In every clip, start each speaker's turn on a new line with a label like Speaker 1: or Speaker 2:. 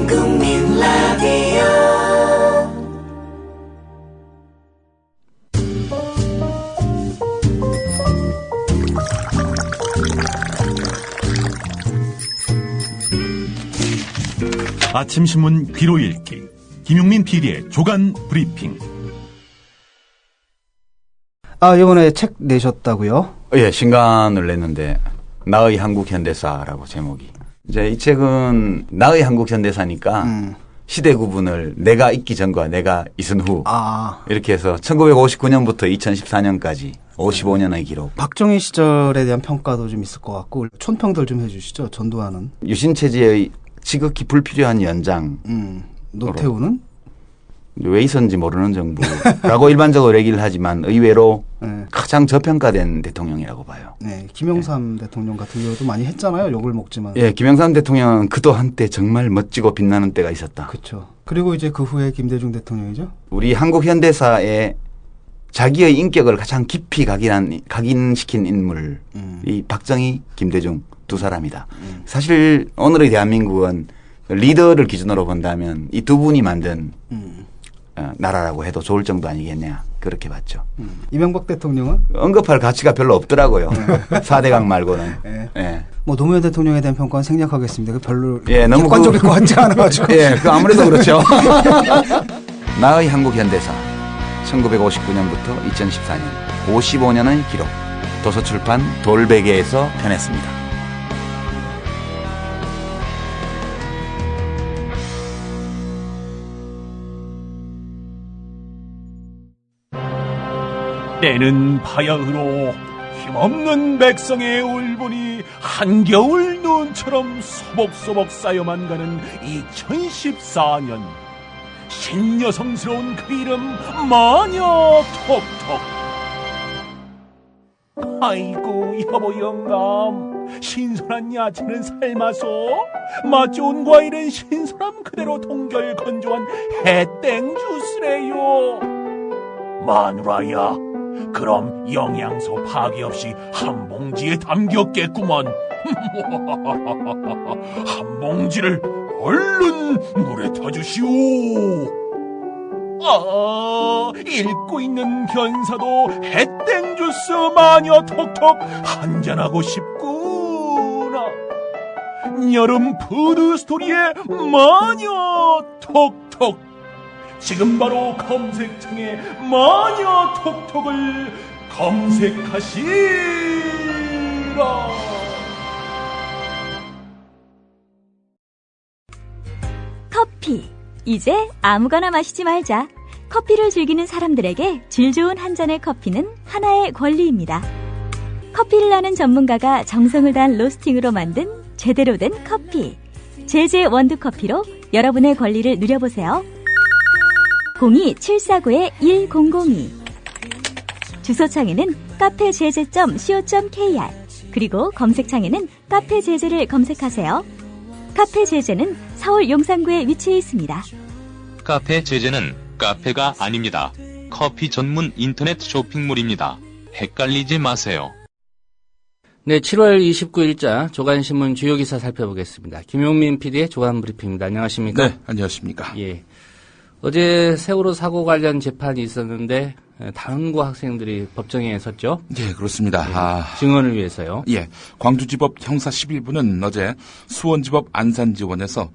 Speaker 1: 국민 라디오.
Speaker 2: 아침 신문 귀로 읽기 김용민 PD의 조간 브리핑.
Speaker 3: 이번에 책 내셨다고요?
Speaker 4: 예, 신간을 냈는데 나의 한국 현대사라고 제목이. 이제 이 책은 나의 한국 현대사니까 시대 구분을 내가 있기 전과 내가 있은 후 이렇게 해서 1959년부터 2014년까지 55년의 기록.
Speaker 3: 박정희 시절에 대한 평가도 좀 있을 것 같고 촌평들 좀 해주시죠. 전두환은.
Speaker 4: 유신체제의 지극히 불필요한 연장.
Speaker 3: 노태우는?
Speaker 4: 왜 있었는지 모르는 정부라고 일반적으로 얘기를 하지만 의외로 가장 저평가된 대통령이라고 봐요.
Speaker 3: 네, 김영삼 대통령 같은 경우도 많이 했잖아요. 욕을 먹지만.
Speaker 4: 예, 김영삼 대통령은 그도 한때 정말 멋지고 빛나는 때가 있었다.
Speaker 3: 그렇죠. 그리고 이제 그 후에 김대중 대통령이죠.
Speaker 4: 우리 한국 현대사에 자기의 인격을 가장 깊이 각인시킨 인물이 박정희, 김대중 두 사람이다. 사실 오늘의 대한민국은 리더를 기준으로 본다면 이 두 분이 만든 나라라고 해도 좋을 정도 아니겠냐 그렇게 봤죠.
Speaker 3: 이명박 대통령은?
Speaker 4: 언급할 가치가 별로 없더라고요. 4대강 말고는. 예.
Speaker 3: 뭐 노무현 대통령에 대한 평가는 생략하겠습니다. 별로
Speaker 4: 너무
Speaker 3: 객관적일 것 같지 않아가지고.
Speaker 4: 예, 아무래도 그렇죠. 나의 한국 현대사 1959년부터 2014년 55년의 기록. 도서출판 돌베개에서 펴냈습니다.
Speaker 2: 때는 바야흐로 힘없는 백성의 울분이 한겨울 눈처럼 소복소복 쌓여만 가는 2014년. 신여성스러운 그 이름 마녀 톡톡. 아이고 여보 영감, 신선한 야채는 삶아서 맛 좋은 과일은 신선함 그대로 동결 건조한 해땡 주스래요. 마누라야, 그럼 영양소 파괴 없이 한 봉지에 담겼겠구만. 한 봉지를 얼른 물에 타주시오. 읽고 있는 견사도 해땡 주스 마녀 톡톡 한잔하고 싶구나. 여름 푸드 스토리의 마녀 톡톡. 지금 바로 검색창에 마녀 톡톡을 검색하시라.
Speaker 5: 커피. 이제 아무거나 마시지 말자. 커피를 즐기는 사람들에게 질 좋은 한 잔의 커피는 하나의 권리입니다. 커피를 아는 전문가가 정성을 다한 로스팅으로 만든 제대로 된 커피. 제제 원두커피로 여러분의 권리를 누려보세요. 02-749-1002. 주소창에는 카페제제.co.kr 그리고 검색창에는 카페제제를 검색하세요. 카페제제는 서울 용산구에 위치해 있습니다.
Speaker 6: 카페제제는 카페가 아닙니다. 커피 전문 인터넷 쇼핑몰입니다. 헷갈리지 마세요.
Speaker 7: 네, 7월 29일자 조간신문 주요 기사 살펴보겠습니다. 김용민 PD의 조간 브리핑입니다. 안녕하십니까?
Speaker 8: 네, 안녕하십니까?
Speaker 7: 예. 어제 세월호 사고 관련 재판이 있었는데 단원고 학생들이 법정에 섰죠?
Speaker 8: 예, 그렇습니다.
Speaker 7: 증언을 위해서요.
Speaker 8: 예, 광주지법 형사 11부는 어제 수원지법 안산지원에서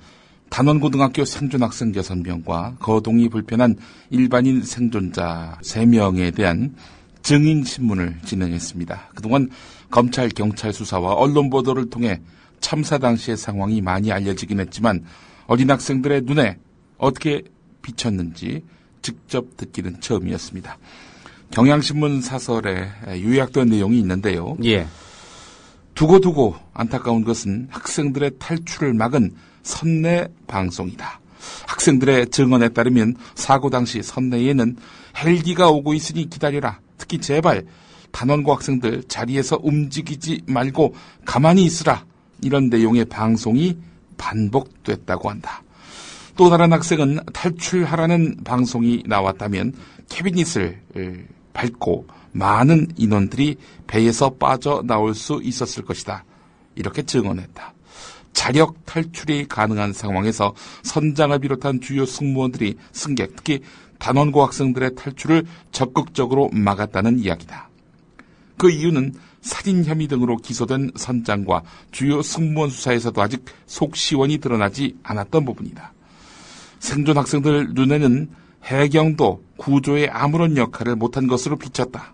Speaker 8: 단원고등학교 생존학생 6명과 거동이 불편한 일반인 생존자 3명에 대한 증인신문을 진행했습니다. 그동안 검찰, 경찰 수사와 언론 보도를 통해 참사 당시의 상황이 많이 알려지긴 했지만 어린 학생들의 눈에 어떻게 비쳤는지 직접 듣기는 처음이었습니다. 경향신문 사설에 요약된 내용이 있는데요.
Speaker 7: 예.
Speaker 8: 두고두고 안타까운 것은 학생들의 탈출을 막은 선내 방송이다. 학생들의 증언에 따르면 사고 당시 선내에는 헬기가 오고 있으니 기다려라. 특히 제발 단원고 학생들 자리에서 움직이지 말고 가만히 있으라. 이런 내용의 방송이 반복됐다고 한다. 또 다른 학생은 탈출하라는 방송이 나왔다면 캐비닛을 밟고 많은 인원들이 배에서 빠져나올 수 있었을 것이다. 이렇게 증언했다. 자력 탈출이 가능한 상황에서 선장을 비롯한 주요 승무원들이 승객, 특히 단원고 학생들의 탈출을 적극적으로 막았다는 이야기다. 그 이유는 살인 혐의 등으로 기소된 선장과 주요 승무원 수사에서도 아직 속시원이 드러나지 않았던 부분이다. 생존 학생들 눈에는 해경도 구조에 아무런 역할을 못한 것으로 비쳤다.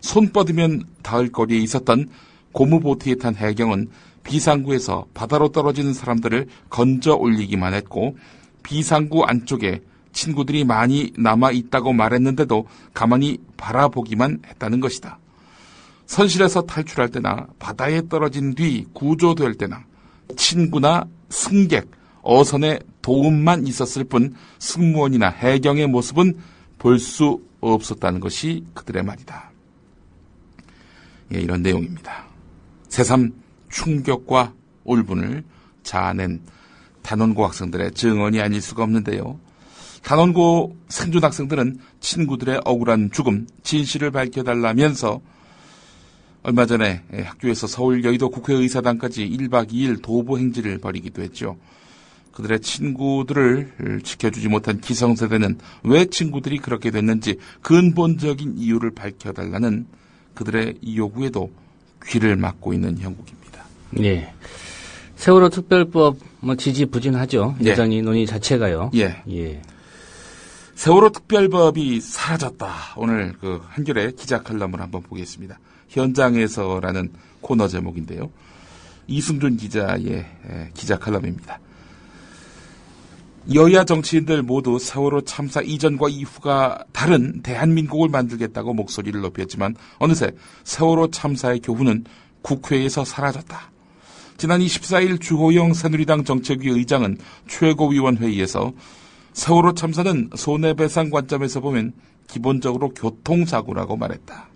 Speaker 8: 손 뻗으면 닿을 거리에 있었던 고무보트에 탄 해경은 비상구에서 바다로 떨어지는 사람들을 건져 올리기만 했고, 비상구 안쪽에 친구들이 많이 남아있다고 말했는데도 가만히 바라보기만 했다는 것이다. 선실에서 탈출할 때나 바다에 떨어진 뒤 구조될 때나 친구나 승객, 어선의 도움만 있었을 뿐 승무원이나 해경의 모습은 볼 수 없었다는 것이 그들의 말이다. 예, 이런 내용입니다. 새삼 충격과 울분을 자아낸 단원고 학생들의 증언이 아닐 수가 없는데요. 단원고 생존 학생들은 친구들의 억울한 죽음, 진실을 밝혀달라면서 얼마 전에 학교에서 서울 여의도 국회의사당까지 1박 2일 도보 행진을 벌이기도 했죠. 그들의 친구들을 지켜주지 못한 기성세대는 왜 친구들이 그렇게 됐는지 근본적인 이유를 밝혀달라는 그들의 요구에도 귀를 막고 있는 형국입니다.
Speaker 7: 예. 세월호 특별법 지지부진하죠.
Speaker 8: 예.
Speaker 7: 여전히 논의 자체가요.
Speaker 8: 예.
Speaker 7: 예.
Speaker 8: 세월호 특별법이 사라졌다. 오늘 그 한겨레 기자 칼럼을 한번 보겠습니다. 현장에서라는 코너 제목인데요. 이승준 기자의 기자 칼럼입니다. 여야 정치인들 모두 세월호 참사 이전과 이후가 다른 대한민국을 만들겠다고 목소리를 높였지만 어느새 세월호 참사의 교훈은 국회에서 사라졌다. 지난 24일 주호영 새누리당 정책위 의장은 최고위원회의에서 세월호 참사는 손해배상 관점에서 보면 기본적으로 교통사고라고 말했다.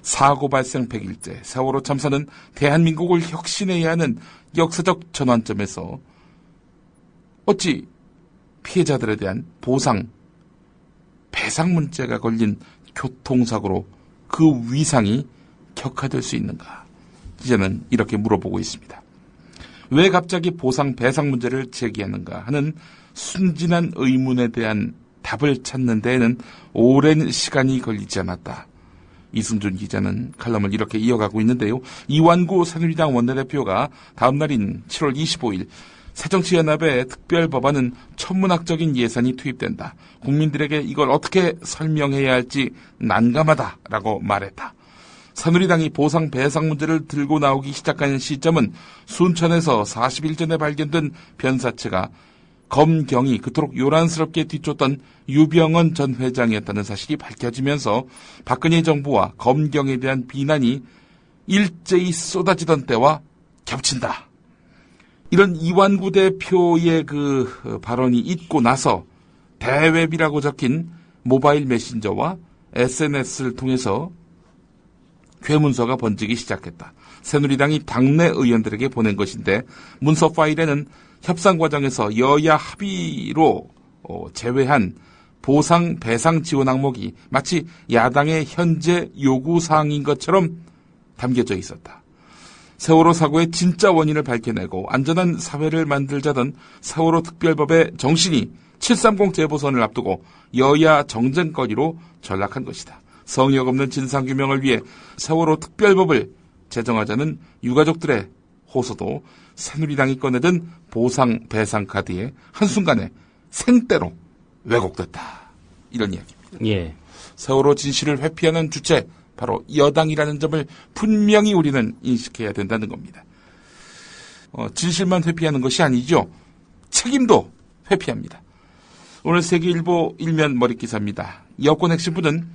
Speaker 8: 사고 발생 100일째 세월호 참사는 대한민국을 혁신해야 하는 역사적 전환점에서 어찌 피해자들에 대한 보상, 배상 문제가 걸린 교통사고로 그 위상이 격화될 수 있는가? 기자는 이렇게 물어보고 있습니다. 왜 갑자기 보상, 배상 문제를 제기하는가 하는 순진한 의문에 대한 답을 찾는 데에는 오랜 시간이 걸리지 않았다. 이승준 기자는 칼럼을 이렇게 이어가고 있는데요. 이완구 새누리당 원내대표가 다음 날인 7월 25일 새정치연합의 특별법안은 천문학적인 예산이 투입된다. 국민들에게 이걸 어떻게 설명해야 할지 난감하다라고 말했다. 새누리당이 보상 배상 문제를 들고 나오기 시작한 시점은 순천에서 40일 전에 발견된 변사체가 검경이 그토록 요란스럽게 뒤쫓던 유병언 전 회장이었다는 사실이 밝혀지면서 박근혜 정부와 검경에 대한 비난이 일제히 쏟아지던 때와 겹친다. 이런 이완구 대표의 그 발언이 있고 나서 대웹이라고 적힌 모바일 메신저와 SNS를 통해서 괴문서가 번지기 시작했다. 새누리당이 당내 의원들에게 보낸 것인데 문서 파일에는 협상 과정에서 여야 합의로 제외한 보상 배상 지원 항목이 마치 야당의 현재 요구사항인 것처럼 담겨져 있었다. 세월호 사고의 진짜 원인을 밝혀내고 안전한 사회를 만들자던 세월호 특별법의 정신이 730 재보선을 앞두고 여야 정쟁거리로 전락한 것이다. 성역 없는 진상규명을 위해 세월호 특별법을 제정하자는 유가족들의 호소도 새누리당이 꺼내든 보상 배상 카드에 한순간에 생떼로 왜곡됐다. 이런 이야기입니다.
Speaker 7: 예.
Speaker 8: 세월호 진실을 회피하는 주체 바로 여당이라는 점을 분명히 우리는 인식해야 된다는 겁니다. 진실만 회피하는 것이 아니죠. 책임도 회피합니다. 오늘 세계일보 일면 머릿기사입니다. 여권 핵심부는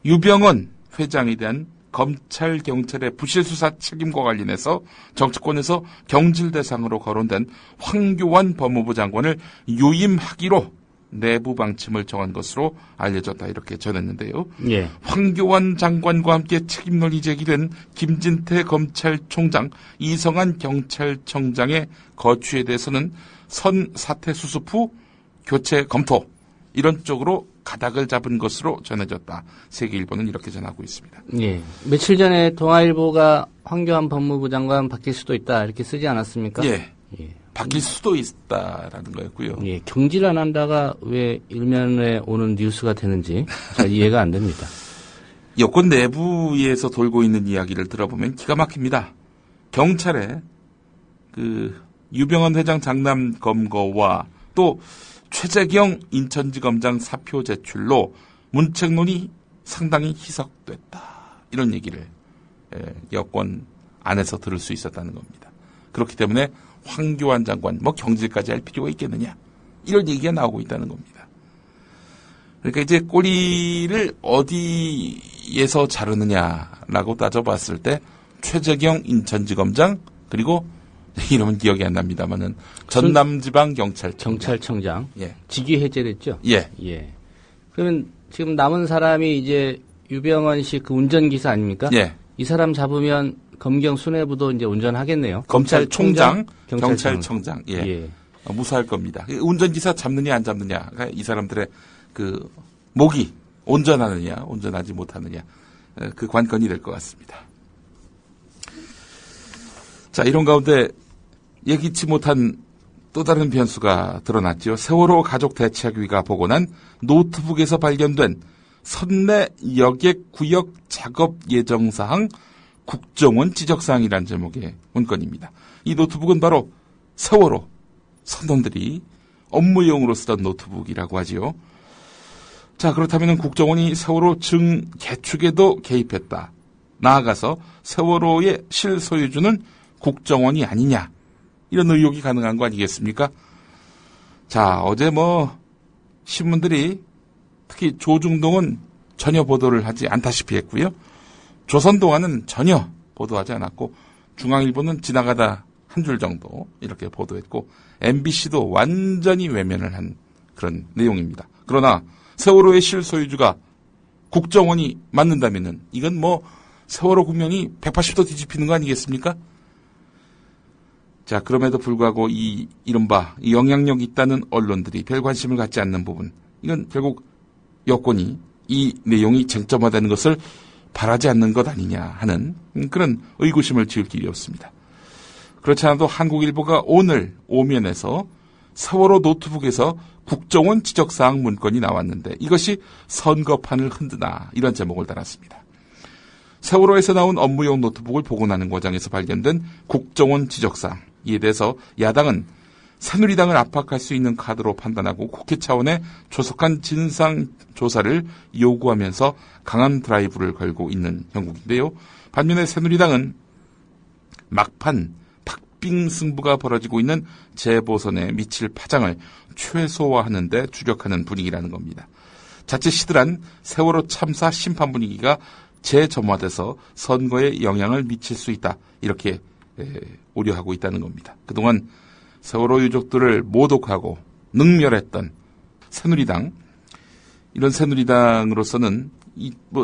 Speaker 8: 유병언 회장에 대한 검찰, 경찰의 부실수사 책임과 관련해서 정치권에서 경질 대상으로 거론된 황교안 법무부 장관을 유임하기로 내부 방침을 정한 것으로 알려졌다. 이렇게 전했는데요.
Speaker 7: 예.
Speaker 8: 황교안 장관과 함께 책임 논의 제기된 김진태 검찰총장, 이성한 경찰청장의 거취에 대해서는 선 사퇴 수습 후 교체 검토 이런 쪽으로 가닥을 잡은 것으로 전해졌다. 세계일보는 이렇게 전하고 있습니다.
Speaker 7: 예. 며칠 전에 동아일보가 황교안 법무부 장관 바뀔 수도 있다 이렇게 쓰지 않았습니까?
Speaker 8: 예.
Speaker 7: 예.
Speaker 8: 바뀔 수도 있다라는 거였고요.
Speaker 7: 예, 경질 안 한다가 왜 일면에 오는 뉴스가 되는지 잘 이해가 안 됩니다.
Speaker 8: 여권 내부에서 돌고 있는 이야기를 들어보면 기가 막힙니다. 경찰에 그 유병헌 회장 장남 검거와 또 최재경 인천지검장 사표 제출로 문책론이 상당히 희석됐다. 이런 얘기를 여권 안에서 들을 수 있었다는 겁니다. 그렇기 때문에 황교안 장관 뭐 경질까지 할 필요가 있겠느냐. 이런 얘기가 나오고 있다는 겁니다. 그러니까 이제 꼬리를 어디에서 자르느냐라고 따져봤을 때 최재경 인천지검장 그리고 이름은 기억이 안 납니다만은 전남지방경찰청장.
Speaker 7: 예. 직위 해제됐죠?
Speaker 8: 예.
Speaker 7: 예. 그러면 지금 남은 사람이 이제 유병헌 씨 그 운전기사 아닙니까?
Speaker 8: 예.
Speaker 7: 이 사람 잡으면 검경 수뇌부도 이제 운전하겠네요.
Speaker 8: 검찰총장, 경찰청장. 예.
Speaker 7: 예.
Speaker 8: 무사할 겁니다. 운전기사 잡느냐 안 잡느냐가 이 사람들의 그 목이 온전하느냐 온전하지 못하느냐 그 관건이 될 것 같습니다. 자, 이런 가운데 예기치 못한 또 다른 변수가 드러났죠. 세월호 가족 대책위가 보고난 노트북에서 발견된 선내 여객 구역 작업 예정 사항 국정원 지적 사항이라는 제목의 문건입니다. 이 노트북은 바로 세월호 선원들이 업무용으로 쓰던 노트북이라고 하지요. 자, 그렇다면 국정원이 세월호 증 개축에도 개입했다. 나아가서 세월호의 실소유주는 국정원이 아니냐. 이런 의혹이 가능한 거 아니겠습니까? 자, 어제 신문들이 특히 조중동은 전혀 보도를 하지 않다시피 했고요. 조선동아는 전혀 보도하지 않았고 중앙일보는 지나가다 한 줄 정도 이렇게 보도했고 MBC도 완전히 외면을 한 그런 내용입니다. 그러나 세월호의 실소유주가 국정원이 맞는다면은 이건 세월호 국면이 180도 뒤집히는 거 아니겠습니까? 자, 그럼에도 불구하고 이 이른바 영향력 있다는 언론들이 별 관심을 갖지 않는 부분, 이건 결국 여권이 이 내용이 쟁점화되는 것을 바라지 않는 것 아니냐 하는 그런 의구심을 지을 길이 없습니다. 그렇지 않아도 한국일보가 오늘 오면에서 세월호 노트북에서 국정원 지적사항 문건이 나왔는데 이것이 선거판을 흔드나 이런 제목을 달았습니다. 세월호에서 나온 업무용 노트북을 복원하는 과정에서 발견된 국정원 지적사항, 이에 대해서 야당은 새누리당을 압박할 수 있는 카드로 판단하고 국회 차원의 조속한 진상조사를 요구하면서 강한 드라이브를 걸고 있는 형국인데요. 반면에 새누리당은 막판 박빙 승부가 벌어지고 있는 재보선에 미칠 파장을 최소화하는 데 주력하는 분위기라는 겁니다. 자칫 시들한 세월호 참사 심판 분위기가 재점화돼서 선거에 영향을 미칠 수 있다. 이렇게 우려하고 있다는 겁니다. 그동안 세월호 유족들을 모독하고 능멸했던 새누리당, 이런 새누리당으로서는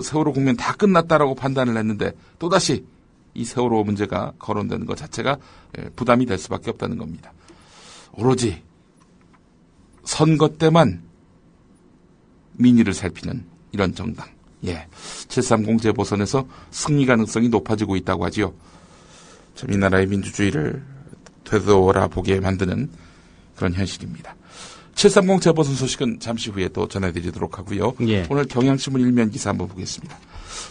Speaker 8: 세월호 국면 다 끝났다라고 판단을 했는데 또다시 이 세월호 문제가 거론되는 것 자체가 부담이 될 수밖에 없다는 겁니다. 오로지 선거 때만 민의를 살피는 이런 정당. 730 재보선에서 승리 가능성이 높아지고 있다고 하지요. 이 나라의 민주주의를 되돌아보게 만드는 그런 현실입니다. 730 재보선 소식은 잠시 후에 또 전해드리도록 하고요.
Speaker 7: 예. 오늘
Speaker 8: 경향신문 일면 기사 한번 보겠습니다.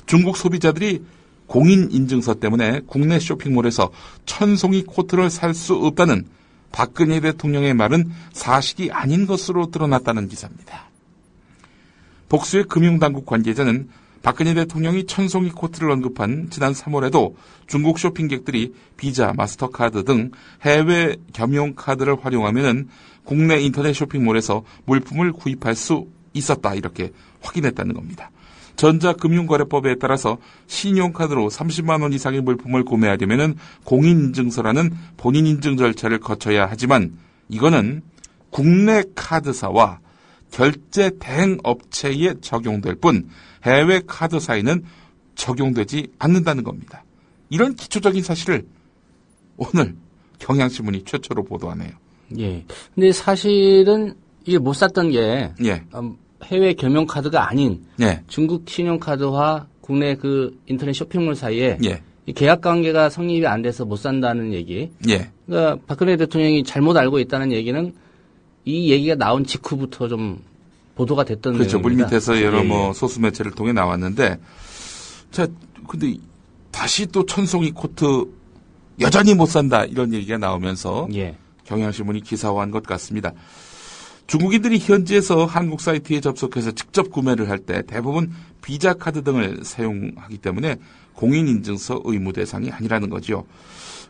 Speaker 8: 중국 소비자들이 공인인증서 때문에 국내 쇼핑몰에서 천송이 코트를 살 수 없다는 박근혜 대통령의 말은 사실이 아닌 것으로 드러났다는 기사입니다. 복수의 금융당국 관계자는 박근혜 대통령이 천송이 코트를 언급한 지난 3월에도 중국 쇼핑객들이 비자, 마스터카드 등 해외 겸용카드를 활용하면 국내 인터넷 쇼핑몰에서 물품을 구입할 수 있었다, 이렇게 확인했다는 겁니다. 전자금융거래법에 따라서 신용카드로 30만 원 이상의 물품을 구매하려면 공인인증서라는 본인인증 절차를 거쳐야 하지만 이거는 국내 카드사와 결제 대행 업체에 적용될 뿐 해외 카드사에는 적용되지 않는다는 겁니다. 이런 기초적인 사실을 오늘 경향신문이 최초로 보도하네요.
Speaker 7: 예. 근데 사실은 이게 못 샀던 게 해외 겸용카드가 아닌 중국 신용카드와 국내 그 인터넷 쇼핑몰 사이에 이 계약 관계가 성립이 안 돼서 못 산다는 얘기.
Speaker 8: 예.
Speaker 7: 그러니까 박근혜 대통령이 잘못 알고 있다는 얘기는 이 얘기가 나온 직후부터 좀 보도가 됐던
Speaker 8: 그렇죠.
Speaker 7: 내용입니다.
Speaker 8: 물밑에서 여러
Speaker 7: 예.
Speaker 8: 뭐 소수 매체를 통해 나왔는데, 자, 근데 다시 또 천송이 코트 여전히 못 산다 이런 얘기가 나오면서
Speaker 7: 예.
Speaker 8: 경향신문이 기사화한 것 같습니다. 중국인들이 현지에서 한국 사이트에 접속해서 직접 구매를 할 때 대부분 비자 카드 등을 사용하기 때문에 공인인증서 의무 대상이 아니라는 거죠.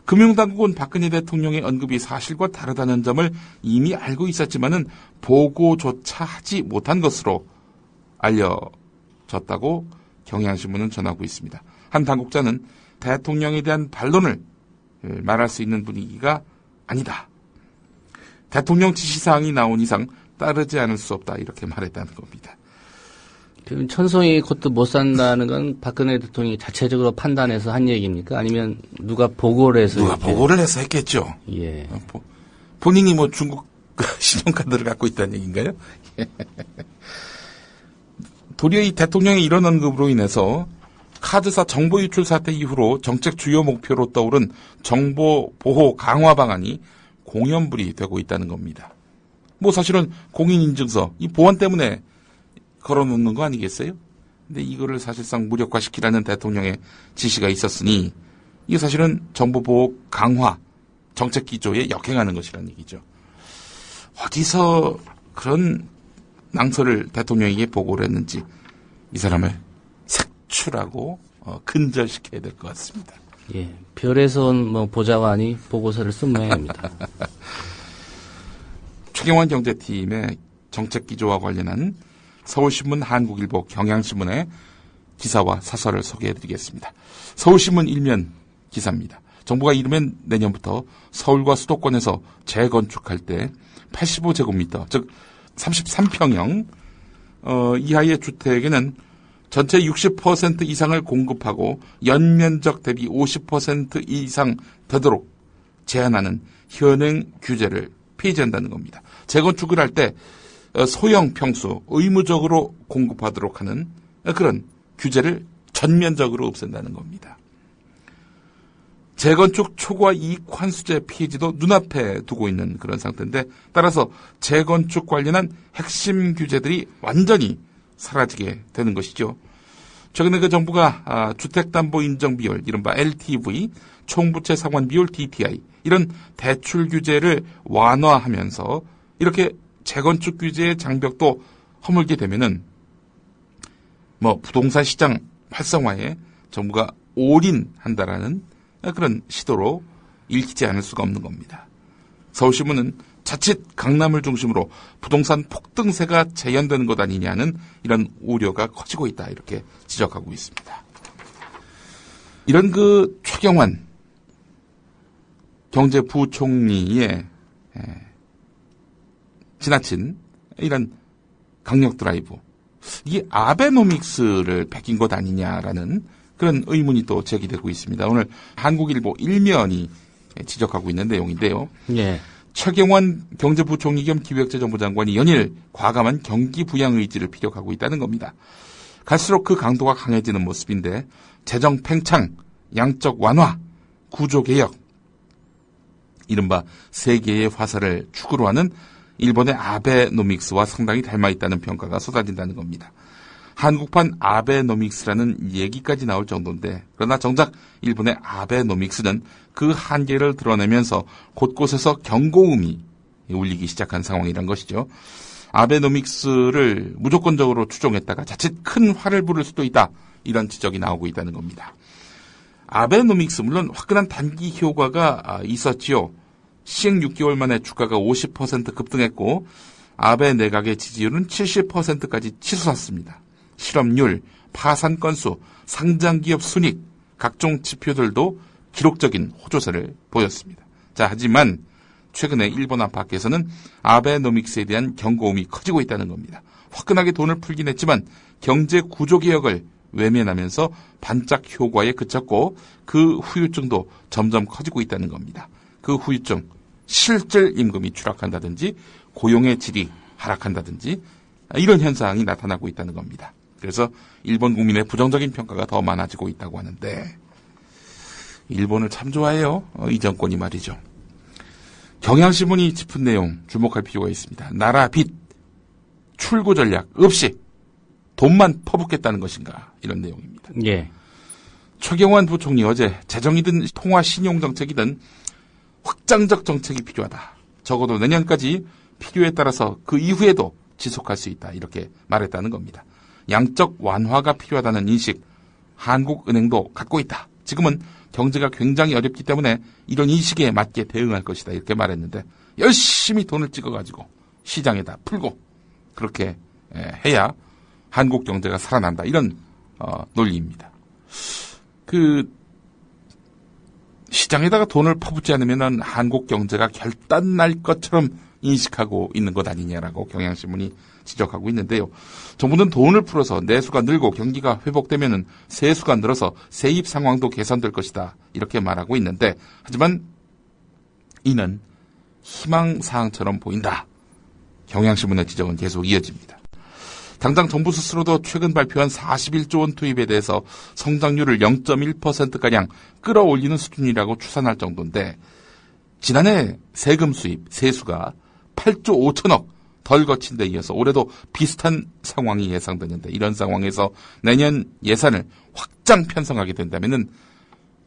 Speaker 8: 금융당국은 박근혜 대통령의 언급이 사실과 다르다는 점을 이미 알고 있었지만은 보고조차 하지 못한 것으로 알려졌다고 경향신문은 전하고 있습니다. 한 당국자는 대통령에 대한 반론을 말할 수 있는 분위기가 아니다. 대통령 지시사항이 나온 이상 따르지 않을 수 없다. 이렇게 말했다는 겁니다.
Speaker 7: 지금 천송이 코트 못 산다는 건 박근혜 대통령이 자체적으로 판단해서 한 얘기입니까? 아니면 누가 보고를 해서?
Speaker 8: 누가
Speaker 7: 이렇게?
Speaker 8: 보고를 해서 했겠죠.
Speaker 7: 예.
Speaker 8: 본인이 뭐 중국 신용카드를 갖고 있다는 얘기인가요? 도리어 이 대통령의 이런 언급으로 인해서 카드사 정보 유출 사태 이후로 정책 주요 목표로 떠오른 정보 보호 강화 방안이 공연불이 되고 있다는 겁니다. 뭐 사실은 공인인증서, 이 보안 때문에 걸어놓는 거 아니겠어요? 근데 이거를 사실상 무력화시키라는 대통령의 지시가 있었으니 이게 사실은 정보보호 강화 정책 기조에 역행하는 것이라는 얘기죠. 어디서 그런 낭설을 대통령에게 보고를 했는지 이 사람을 색출하고 근절시켜야 될 것 같습니다.
Speaker 7: 예. 별에서 온 뭐 보좌관이 보고서를 쓴 모양입니다.
Speaker 8: 최경환 경제팀의 정책 기조와 관련한 서울신문, 한국일보, 경향신문의 기사와 사설을 소개해드리겠습니다. 서울신문 일면 기사입니다. 정부가 이르면 내년부터 서울과 수도권에서 재건축할 때 85제곱미터, 즉 33평형 이하의 주택에는 전체 60% 이상을 공급하고 연면적 대비 50% 이상 되도록 제한하는 현행 규제를 폐지한다는 겁니다. 재건축을 할 때 소형 평수 의무적으로 공급하도록 하는 그런 규제를 전면적으로 없앤다는 겁니다. 재건축 초과 이익 환수제 폐지도 눈앞에 두고 있는 그런 상태인데, 따라서 재건축 관련한 핵심 규제들이 완전히 사라지게 되는 것이죠. 최근에 그 정부가 주택담보인정비율, 이른바 LTV, 총부채 상환비율 DTI, 이런 대출 규제를 완화하면서 이렇게 재건축 규제의 장벽도 허물게 되면은 뭐 부동산 시장 활성화에 정부가 올인한다라는 그런 시도로 읽히지 않을 수가 없는 겁니다. 서울신문은 자칫 강남을 중심으로 부동산 폭등세가 재현되는 것 아니냐는 이런 우려가 커지고 있다, 이렇게 지적하고 있습니다. 이런 그 최경환 경제부총리의 지나친 이런 강력 드라이브, 이게 아베노믹스를 베낀 것 아니냐라는 그런 의문이 또 제기되고 있습니다. 오늘 한국일보 일면이 지적하고 있는 내용인데요.
Speaker 7: 예.
Speaker 8: 최경환 경제부총리 겸 기획재정부 장관이 연일 과감한 경기 부양 의지를 피력하고 있다는 겁니다. 갈수록 그 강도가 강해지는 모습인데, 재정 팽창, 양적 완화, 구조개혁, 이른바 세계의 화살을 축으로 하는 일본의 아베노믹스와 상당히 닮아있다는 평가가 쏟아진다는 겁니다. 한국판 아베노믹스라는 얘기까지 나올 정도인데, 그러나 정작 일본의 아베노믹스는 그 한계를 드러내면서 곳곳에서 경고음이 울리기 시작한 상황이란 것이죠. 아베노믹스를 무조건적으로 추종했다가 자칫 큰 화를 부를 수도 있다, 이런 지적이 나오고 있다는 겁니다. 아베노믹스, 물론 화끈한 단기 효과가 있었지요. 시행 6개월 만에 주가가 50% 급등했고 아베 내각의 지지율은 70%까지 치솟았습니다. 실업률, 파산 건수, 상장기업 순익, 각종 지표들도 기록적인 호조세를 보였습니다. 자, 하지만 최근에 일본 안팎에서는 아베노믹스에 대한 경고음이 커지고 있다는 겁니다. 화끈하게 돈을 풀긴 했지만 경제 구조개혁을 외면하면서 반짝 효과에 그쳤고 그 후유증도 점점 커지고 있다는 겁니다. 그 후유증, 실질 임금이 추락한다든지 고용의 질이 하락한다든지 이런 현상이 나타나고 있다는 겁니다. 그래서 일본 국민의 부정적인 평가가 더 많아지고 있다고 하는데, 일본을 참 좋아해요. 이 정권이 말이죠. 경향신문이 짚은 내용 주목할 필요가 있습니다. 나라 빚, 출구 전략 없이 돈만 퍼붓겠다는 것인가, 이런 내용입니다.
Speaker 7: 예.
Speaker 8: 최경환 부총리 어제 재정이든 통화 신용 정책이든 확장적 정책이 필요하다. 적어도 내년까지 필요에 따라서 그 이후에도 지속할 수 있다. 이렇게 말했다는 겁니다. 양적 완화가 필요하다는 인식 한국은행도 갖고 있다. 지금은 경제가 굉장히 어렵기 때문에 이런 인식에 맞게 대응할 것이다. 이렇게 말했는데 열심히 돈을 찍어가지고 시장에다 풀고 그렇게 해야 한국 경제가 살아난다. 이런 논리입니다. 시장에다가 돈을 퍼붓지 않으면 한국 경제가 결단날 것처럼 인식하고 있는 것 아니냐라고 경향신문이 지적하고 있는데요. 정부는 돈을 풀어서 내수가 늘고 경기가 회복되면 세수가 늘어서 세입 상황도 개선될 것이다. 이렇게 말하고 있는데 하지만 이는 희망사항처럼 보인다. 경향신문의 지적은 계속 이어집니다. 당장 정부 스스로도 최근 발표한 41조 원 투입에 대해서 성장률을 0.1%가량 끌어올리는 수준이라고 추산할 정도인데 지난해 세금 수입, 세수가 8조 5천억 덜 거친 데 이어서 올해도 비슷한 상황이 예상되는데 이런 상황에서 내년 예산을 확장 편성하게 된다면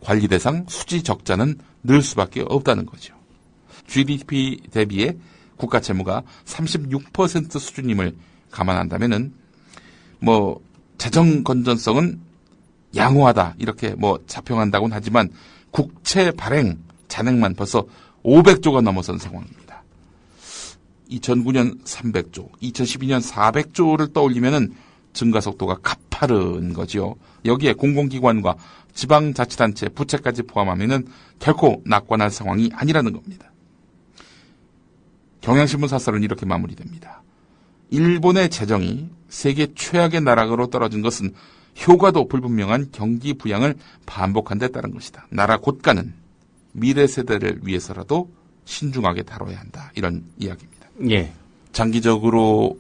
Speaker 8: 관리 대상 수지 적자는 늘 수밖에 없다는 거죠. GDP 대비의 국가 채무가 36% 수준임을 감안한다면은 재정 건전성은 양호하다 이렇게 자평한다고는 하지만 국채 발행 잔액만 벌써 500조가 넘어선 상황입니다. 2009년 300조, 2012년 400조를 떠올리면은 증가 속도가 가파른 거지요. 여기에 공공기관과 지방자치단체 부채까지 포함하면은 결코 낙관할 상황이 아니라는 겁니다. 경향신문 사설은 이렇게 마무리됩니다. 일본의 재정이 세계 최악의 나락으로 떨어진 것은 효과도 불분명한 경기 부양을 반복한 데 따른 것이다. 나라 고가는 미래 세대를 위해서라도 신중하게 다뤄야 한다. 이런 이야기입니다.
Speaker 7: 예.
Speaker 8: 장기적으로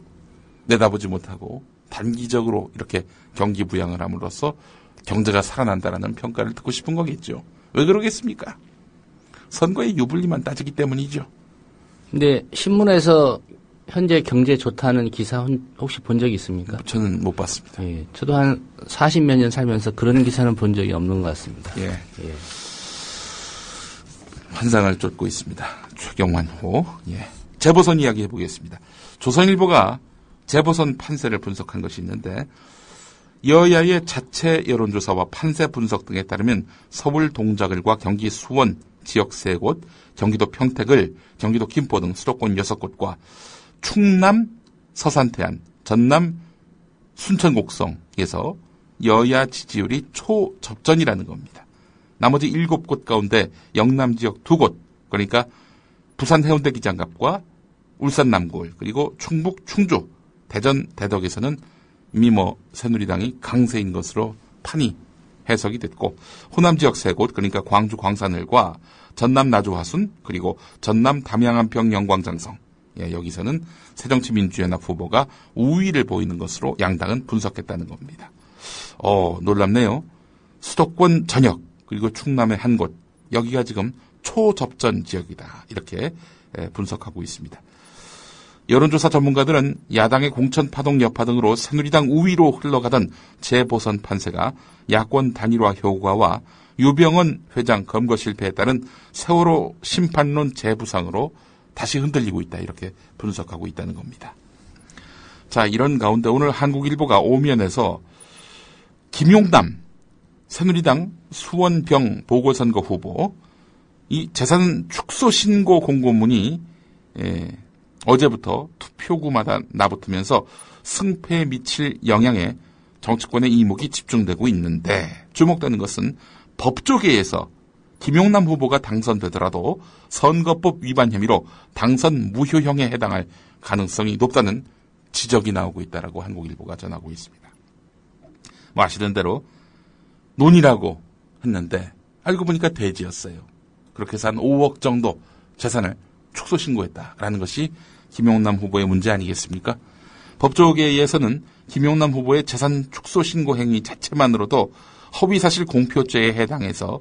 Speaker 8: 내다보지 못하고 단기적으로 이렇게 경기 부양을 함으로써 경제가 살아난다라는 평가를 듣고 싶은 거겠죠. 왜 그러겠습니까? 선거의 유불리만 따지기 때문이죠.
Speaker 7: 근데 신문에서 현재 경제 좋다는 기사 혹시 본 적이 있습니까?
Speaker 8: 저는 못 봤습니다.
Speaker 7: 예, 저도 한 40몇 년 살면서 그런 기사는 본 적이 없는 것 같습니다.
Speaker 8: 예. 환상을 쫓고 있습니다. 최경환호. 예. 재보선 이야기 해보겠습니다. 조선일보가 재보선 판세를 분석한 것이 있는데 여야의 자체 여론조사와 판세 분석 등에 따르면 서울 동작을과 경기 수원 지역 3곳, 경기도 평택을, 경기도 김포 등 수도권 6곳과 충남 서산태안, 전남 순천 곡성에서 여야 지지율이 초접전이라는 겁니다. 나머지 7곳 가운데 영남 지역 2곳, 그러니까 부산 해운대 기장갑과 울산 남구을, 그리고 충북 충주, 대전 대덕에서는 이미 새누리당이 강세인 것으로 판이 해석이 됐고, 호남 지역 3곳, 그러니까 광주 광산을과 전남 나주 화순, 그리고 전남 담양안평 영광장성, 여기서는 새정치민주연합 후보가 우위를 보이는 것으로 양당은 분석했다는 겁니다. 놀랍네요. 수도권 전역, 그리고 충남의 한 곳, 여기가 지금 초접전 지역이다. 이렇게 분석하고 있습니다. 여론조사 전문가들은 야당의 공천파동 여파 등으로 새누리당 우위로 흘러가던 재보선 판세가 야권 단일화 효과와 유병헌 회장 검거 실패에 따른 세월호 심판론 재부상으로 다시 흔들리고 있다. 이렇게 분석하고 있다는 겁니다. 자, 이런 가운데 오늘 한국일보가 오면에서 김용남 새누리당 수원병 보궐선거 후보 이 재산 축소 신고 공고문이 어제부터 투표구마다 나붙으면서 승패에 미칠 영향에 정치권의 이목이 집중되고 있는데 주목되는 것은 법조계에서 김용남 후보가 당선되더라도 선거법 위반 혐의로 당선 무효형에 해당할 가능성이 높다는 지적이 나오고 있다라고 한국일보가 전하고 있습니다. 아시는 대로 논이라고 했는데 알고 보니까 돼지였어요. 그렇게 해서 한 5억 정도 재산을 축소 신고했다라는 것이 김용남 후보의 문제 아니겠습니까? 법조계에서는 김용남 후보의 재산 축소 신고 행위 자체만으로도 허위사실 공표죄에 해당해서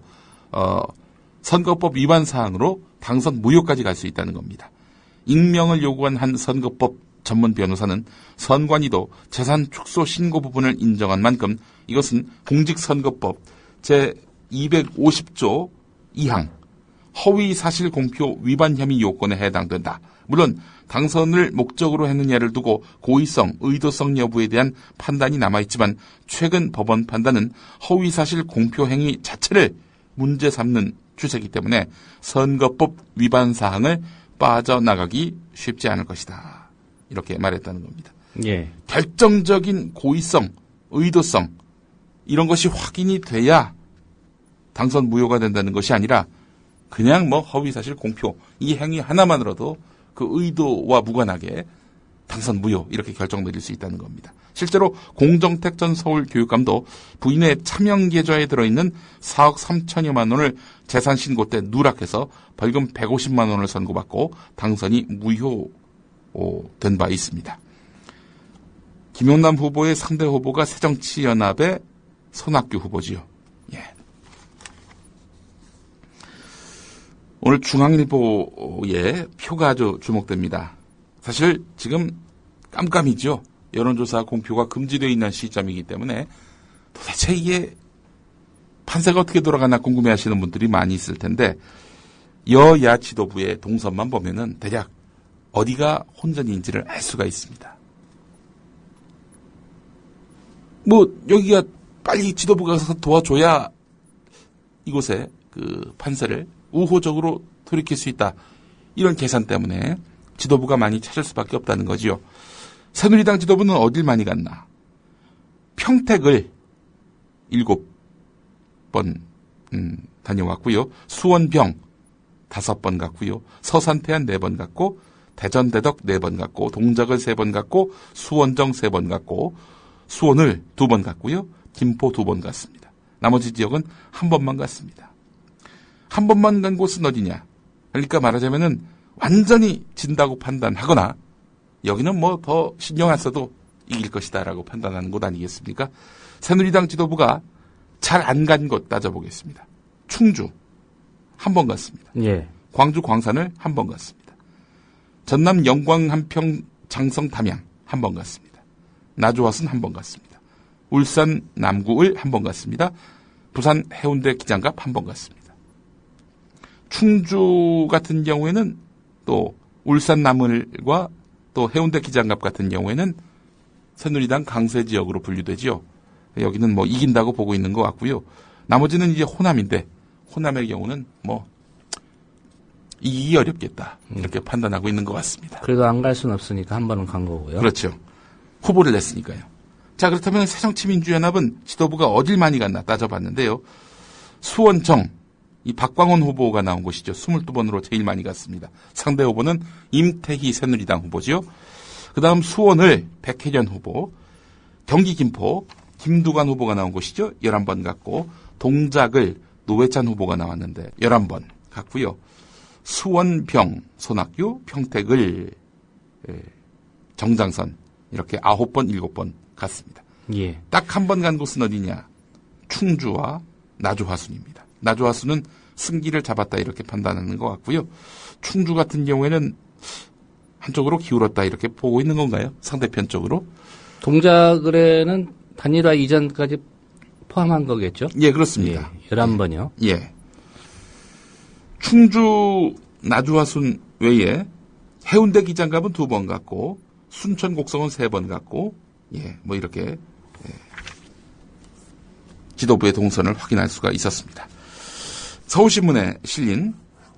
Speaker 8: 선거법 위반 사항으로 당선 무효까지 갈 수 있다는 겁니다. 익명을 요구한 한 선거법 전문 변호사는 선관위도 재산 축소 신고 부분을 인정한 만큼 이것은 공직선거법 제250조 2항 허위 사실 공표 위반 혐의 요건에 해당된다. 물론 당선을 목적으로 했느냐를 두고 고의성, 의도성 여부에 대한 판단이 남아있지만 최근 법원 판단은 허위 사실 공표 행위 자체를 문제 삼는 추세이기 때문에 선거법 위반 사항을 빠져나가기 쉽지 않을 것이다. 이렇게 말했다는 겁니다.
Speaker 7: 예.
Speaker 8: 결정적인 고의성, 의도성 이런 것이 확인이 돼야 당선 무효가 된다는 것이 아니라 그냥 뭐 허위사실 공표 이 행위 하나만으로도 그 의도와 무관하게 당선 무효 이렇게 결정 내릴 수 있다는 겁니다. 실제로 공정택 전 서울교육감도 부인의 차명 계좌에 들어있는 4억 3천여만 원을 재산신고 때 누락해서 벌금 150만 원을 선고받고 당선이 무효된 바 있습니다. 김용남 후보의 상대 후보가 새정치연합의 손학규 후보지요. 예. 오늘 중앙일보의 표가 아주 주목됩니다. 사실 지금 깜깜이죠. 여론조사 공표가 금지되어 있는 시점이기 때문에 도대체 이게 판세가 어떻게 돌아가나 궁금해하시는 분들이 많이 있을 텐데 여야 지도부의 동선만 보면은 대략 어디가 혼전인지를 알 수가 있습니다. 뭐 여기가 빨리 지도부가 가서 도와줘야 이곳에 그 판세를 우호적으로 돌이킬 수 있다. 이런 계산 때문에 지도부가 많이 찾을 수밖에 없다는 거지요. 새누리당 지도부는 어딜 많이 갔나? 평택을 7번 다녀왔고요. 수원병 5번 갔고요. 서산태안 4번 갔고 대전대덕 4번 갔고 동작을 3번 갔고 수원정 3번 갔고 수원을 2번 갔고요. 김포 2번 갔습니다. 나머지 지역은 1번만 갔습니다. 1번만 간 곳은 어디냐? 그러니까 말하자면은 완전히 진다고 판단하거나 여기는 뭐 더 신경 안 써도 이길 것이다라고 판단하는 곳 아니겠습니까? 새누리당 지도부가 잘 안 간 곳 따져보겠습니다. 충주 1번 갔습니다.
Speaker 7: 예.
Speaker 8: 광주 광산을 1번 갔습니다. 전남 영광 한평 장성 담양 1번 갔습니다. 나주화순 1번 갔습니다. 울산 남구을 1번 갔습니다. 부산 해운대 기장갑 1번 갔습니다. 충주 같은 경우에는 또 울산 남을과 또 해운대 기장갑 같은 경우에는 새누리당 강세 지역으로 분류되지요. 여기는 뭐 이긴다고 보고 있는 것 같고요. 나머지는 이제 호남인데 호남의 경우는 뭐 이기기 어렵겠다 이렇게 판단하고 있는 것 같습니다.
Speaker 7: 그래도 안 갈 수는 없으니까 한 번은 간 거고요.
Speaker 8: 그렇죠. 후보를 냈으니까요. 자, 그렇다면 새정치민주연합은 지도부가 어딜 많이 갔나 따져봤는데요. 수원정 이 박광원 후보가 나온 곳이죠. 22번으로 제일 많이 갔습니다. 상대 후보는 임태희 새누리당 후보지요. 그 다음 수원을 백혜련 후보, 경기 김포 김두관 후보가 나온 곳이죠. 11번 갔고 동작을 노회찬 후보가 나왔는데 11번 갔고요. 수원병 손학규, 평택을 정장선 이렇게 9번, 7번 갔습니다.
Speaker 7: 예.
Speaker 8: 딱 한 번 간 곳은 어디냐? 충주와 나주화순입니다. 나주화순은 승기를 잡았다 이렇게 판단하는 것 같고요. 충주 같은 경우에는 한쪽으로 기울었다 이렇게 보고 있는 건가요? 상대편 쪽으로?
Speaker 7: 동작을에는 단일화 이전까지 포함한 거겠죠?
Speaker 8: 예, 그렇습니다.
Speaker 7: 예, 11번이요.
Speaker 8: 예. 충주 나주화순 외에 해운대 기장갑은 2번 갔고 순천 곡성은 3번 갔고 예, 뭐 이렇게 지도부의 동선을 확인할 수가 있었습니다. 서울신문에 실린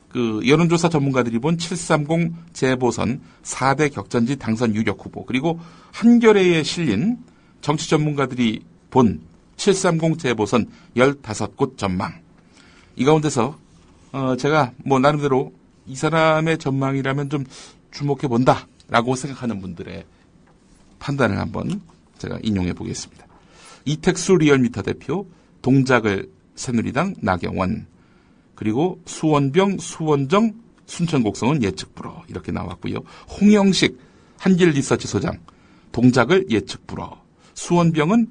Speaker 8: 그 여론조사 전문가들이 본 730 재보선 4대 격전지 당선 유력 후보 그리고 한겨레에 실린 정치 전문가들이 본 730 재보선 15곳 전망 이 가운데서 제가 뭐 나름대로 이 사람의 전망이라면 좀 주목해 본다라고 생각하는 분들의 판단을 한번 제가 인용해 보겠습니다. 이택수 리얼미터 대표, 동작을 새누리당 나경원, 그리고 수원병, 수원정, 순천곡성은 예측 불허 이렇게 나왔고요. 홍영식 한길리서치 소장, 동작을 예측 불허, 수원병은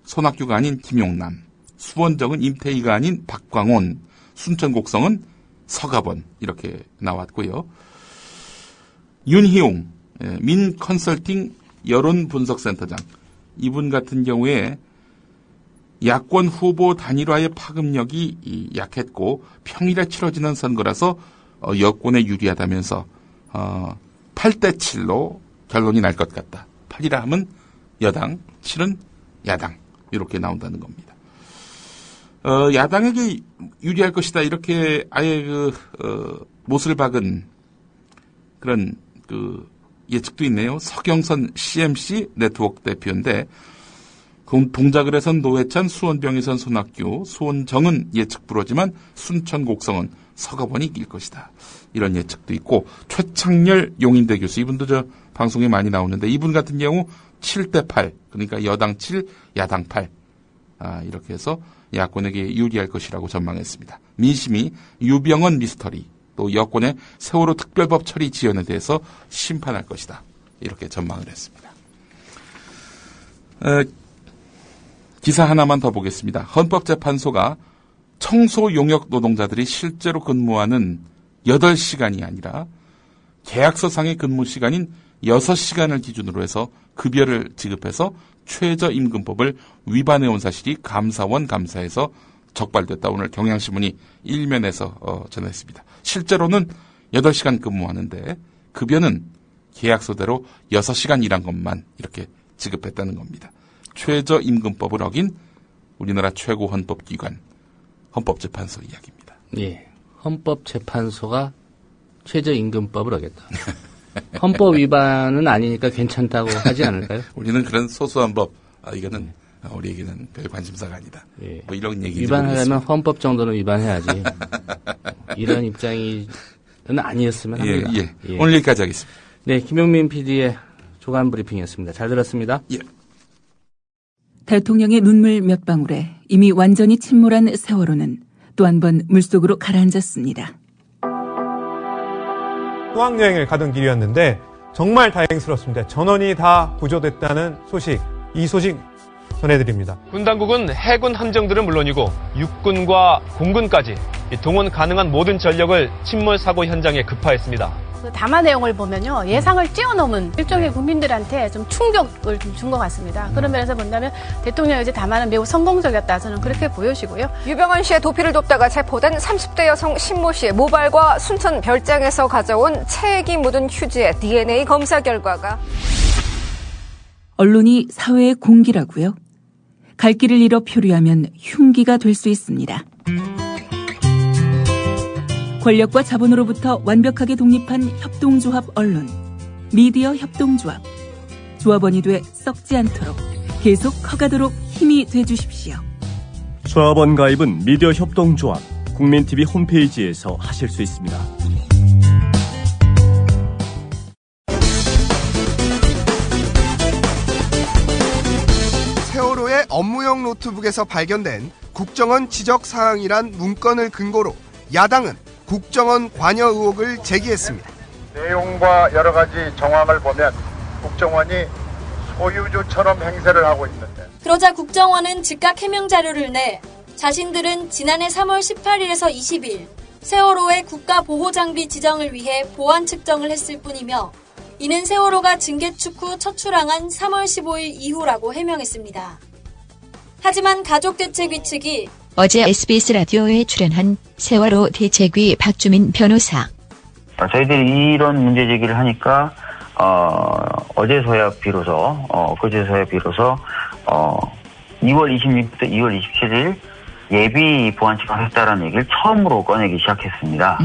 Speaker 8: 손학규가 아닌 김용남, 수원정은 임태희가 아닌 박광온, 순천 곡성은 서가번 이렇게 나왔고요. 윤희용 민컨설팅 여론분석센터장 이분 같은 경우에 야권 후보 단일화의 파급력이 약했고 평일에 치러지는 선거라서 여권에 유리하다면서 8대7로 결론이 날 것 같다. 8이라 하면 여당, 7은 야당 이렇게 나온다는 겁니다. 야당에게 유리할 것이다 이렇게 아예 못을 박은 그런 예측도 있네요. 서경선 CMC 네트워크 대표인데 동작을 해선 노회찬, 수원병의선 손학규, 수원정은 예측 불허지만 순천 곡성은 서가번이 이길 것이다. 이런 예측도 있고 최창렬 용인대 교수 이분도 저 방송에 많이 나오는데 이분 같은 경우 7대8 그러니까 여당 7, 야당 8 이렇게 해서 야권에게 유리할 것이라고 전망했습니다. 민심이 유병헌 미스터리 또 여권의 세월호 특별법 처리 지연에 대해서 심판할 것이다. 이렇게 전망을 했습니다. 기사 하나만 더 보겠습니다. 헌법재판소가 청소 용역 노동자들이 실제로 근무하는 8시간이 아니라 계약서상의 근무 시간인 6시간을 기준으로 해서 급여를 지급해서 최저임금법을 위반해온 사실이 감사원 감사에서 적발됐다. 오늘 경향신문이 일면에서 전했습니다. 실제로는 8시간 근무하는데 급여는 계약서대로 6시간 일한 것만 이렇게 지급했다는 겁니다. 최저임금법을 어긴 우리나라 최고 헌법기관 헌법재판소 이야기입니다.
Speaker 7: 예, 헌법재판소가 최저임금법을 어겼다. 헌법 위반은 아니니까 괜찮다고 하지 않을까요?
Speaker 8: 우리는 그런 소소한 법, 이거는 우리에게는 별 관심사가 아니다.
Speaker 7: 예.
Speaker 8: 뭐 이런 얘기
Speaker 7: 위반하려면 헌법 정도는 위반해야지. 이런 입장이 아니었으면 합니다.
Speaker 8: 예. 오늘 여기까지 하겠습니다.
Speaker 7: 네, 김용민 PD의 조간 브리핑이었습니다. 잘 들었습니다.
Speaker 8: 예.
Speaker 9: 대통령의 눈물 몇 방울에 이미 완전히 침몰한 세월호는 또 한 번 물속으로 가라앉았습니다.
Speaker 10: 수학여행을 가던 길이었는데 정말 다행스럽습니다. 전원이 다 구조됐다는 소식, 이 소식 전해드립니다.
Speaker 11: 군 당국은 해군 함정들은 물론이고 육군과 공군까지 동원 가능한 모든 전력을 침몰 사고 현장에 급파했습니다.
Speaker 12: 그 담화 내용을 보면요, 예상을 뛰어넘은 일종의 국민들한테 좀 충격을 좀 준 것 같습니다. 그런 면에서 본다면 대통령의 이제 담화는 매우 성공적이었다, 저는 그렇게 보여지고요.
Speaker 13: 유병헌 씨의 도피를 돕다가 체포된 30대 여성 신모 씨의 모발과 순천 별장에서 가져온 체액이 묻은 휴지의 DNA 검사 결과가
Speaker 9: 언론이 사회의 공기라고요? 갈 길을 잃어 표류하면 흉기가 될 수 있습니다. 권력과 자본으로부터 완벽하게 독립한 협동조합 언론, 미디어 협동조합. 조합원이 돼 썩지 않도록 계속 커가도록 힘이 돼주십시오.
Speaker 14: 조합원 가입은 미디어 협동조합 국민TV 홈페이지에서 하실 수 있습니다.
Speaker 15: 세월호의 업무용 노트북에서 발견된 국정원 지적 사항이란 문건을 근거로 야당은 국정원 관여 의혹을 제기했습니다.
Speaker 16: 내용과 여러 가지 정황을 보면 국정원이 소유주처럼 행세를 하고 있는데,
Speaker 17: 그러자 국정원은 즉각 해명 자료를 내 자신들은 지난해 3월 18일에서 20일 세월호의 국가보호장비 지정을 위해 보안 측정을 했을 뿐이며 이는 세월호가 증개축 후 첫 출항한 3월 15일 이후라고 해명했습니다. 하지만 가족대책위 측이
Speaker 18: 어제 SBS 라디오에 출연한 세월호 대책위 박주민 변호사.
Speaker 19: 저희들이 이런 문제 제기를 하니까 어제서야 비로소 그제서야 비로소 2월 26일부터 2월 27일 예비 보안 측정했다라는 얘기를 처음으로 꺼내기 시작했습니다.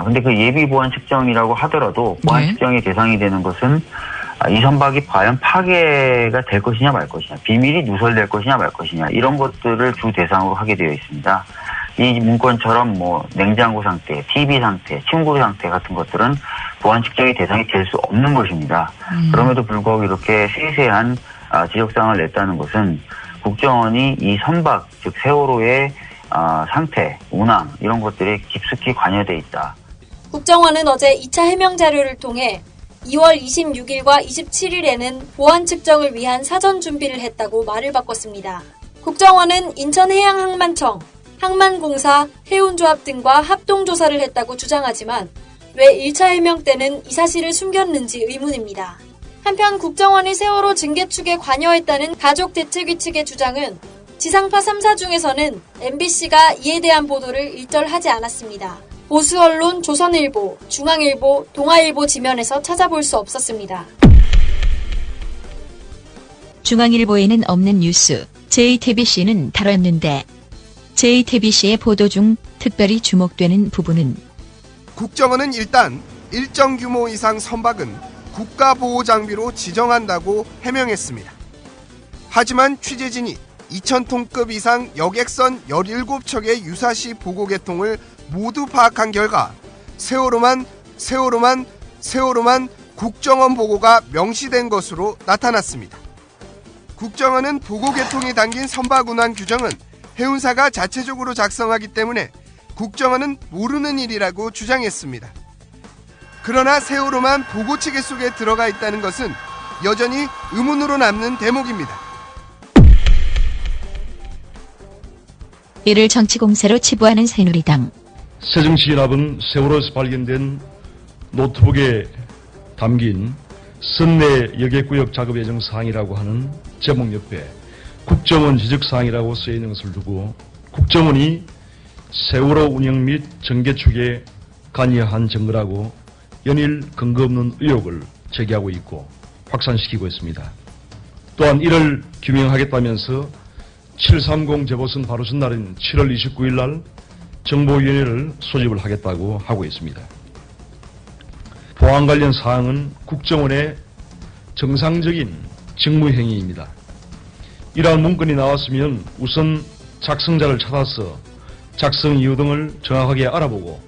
Speaker 19: 근데 그 예비 보안 측정이라고 하더라도 보안 측정의 대상이 되는 것은 이 선박이 과연 파괴가 될 것이냐 말 것이냐, 비밀이 누설될 것이냐 말 것이냐, 이런 것들을 주 대상으로 하게 되어 있습니다. 이 문건처럼 뭐 냉장고 상태, TV 상태, 침구 상태 같은 것들은 보안 측정의 대상이 될 수 없는 것입니다. 그럼에도 불구하고 이렇게 세세한 지적사항을 냈다는 것은 국정원이 이 선박, 즉 세월호의 상태, 운항 이런 것들이 깊숙이 관여돼 있다.
Speaker 17: 국정원은 어제 2차 해명 자료를 통해 2월 26일과 27일에는 보안 측정을 위한 사전 준비를 했다고 말을 바꿨습니다. 국정원은 인천해양항만청, 항만공사, 해운조합 등과 합동조사를 했다고 주장하지만 왜 1차 해명 때는 이 사실을 숨겼는지 의문입니다. 한편 국정원이 세월호 증개 축에 관여했다는 가족대책위 측의 주장은 지상파 3사 중에서는 MBC가 이에 대한 보도를 일절하지 않았습니다. 보수 언론 조선일보, 중앙일보, 동아일보 지면에서 찾아볼 수 없었습니다.
Speaker 18: 중앙일보에는 없는 뉴스, JTBC는 다뤘는데 JTBC의 보도 중 특별히 주목되는 부분은
Speaker 15: 국정원은 일단 일정 규모 이상 선박은 국가보호장비로 지정한다고 해명했습니다. 하지만 취재진이 2,000톤급 이상 여객선 17척의 유사시 보고 계통을 모두 파악한 결과 세월호만 국정원 보고가 명시된 것으로 나타났습니다. 국정원은 보고 계통이 담긴 선박 운항 규정은 해운사가 자체적으로 작성하기 때문에 국정원은 모르는 일이라고 주장했습니다. 그러나 세월호만 보고 체계 속에 들어가 있다는 것은 여전히 의문으로 남는 대목입니다.
Speaker 18: 이를 정치공세로 치부하는 새누리당.
Speaker 20: 새정치연합은 세월호에서 발견된 노트북에 담긴 선내 여객구역 작업 예정 사항이라고 하는 제목 옆에 국정원 지적 사항이라고 쓰여 있는 것을 두고 국정원이 세월호 운영 및 전개 축에 관여한 증거라고 연일 근거 없는 의혹을 제기하고 있고 확산시키고 있습니다. 또한 이를 규명하겠다면서 730 재보선 바로 전날인 7월 29일 날 정보위원회를 소집을 하겠다고 하고 있습니다. 보안 관련 사항은 국정원의 정상적인 직무행위입니다. 이러한 문건이 나왔으면 우선 작성자를 찾아서 작성 이유 등을 정확하게 알아보고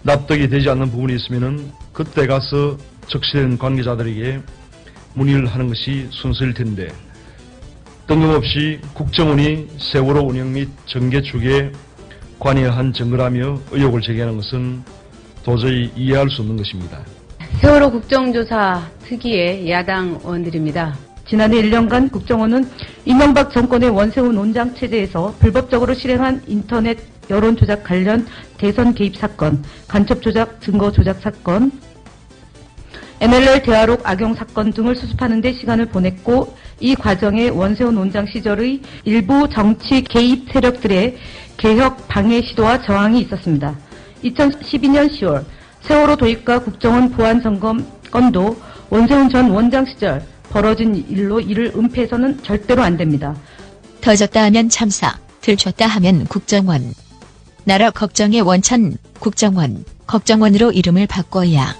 Speaker 20: 납득이 되지 않는 부분이 있으면 그때 가서 적시된 관계자들에게 문의를 하는 것이 순서일 텐데 뜬금없이 국정원이 세월호 운영 및 전개 축에 관여한 증거라며 의혹을 제기하는 것은 도저히 이해할 수 없는 것입니다.
Speaker 21: 세월호 국정조사 특위의 야당 의원들입니다. 지난해 1년간 국정원은 이명박 정권의 원세훈 논장 체제에서 불법적으로 실행한 인터넷 여론 조작 관련 대선 개입 사건, 간첩 조작, 증거 조작 사건, MLL 대화록 악용 사건 등을 수습하는 데 시간을 보냈고 이 과정에 원세훈 논장 시절의 일부 정치 개입 세력들의 개혁 방해 시도와 저항이 있었습니다. 2012년 10월 세월호 도입과 국정원 보안 점검 건도 원세훈 전 원장 시절 벌어진 일로 이를 은폐해서는 절대로 안 됩니다.
Speaker 18: 터졌다 하면 참사, 들켰다 하면 국정원. 나라 걱정의 원천 국정원, 걱정원으로 이름을 바꿔야.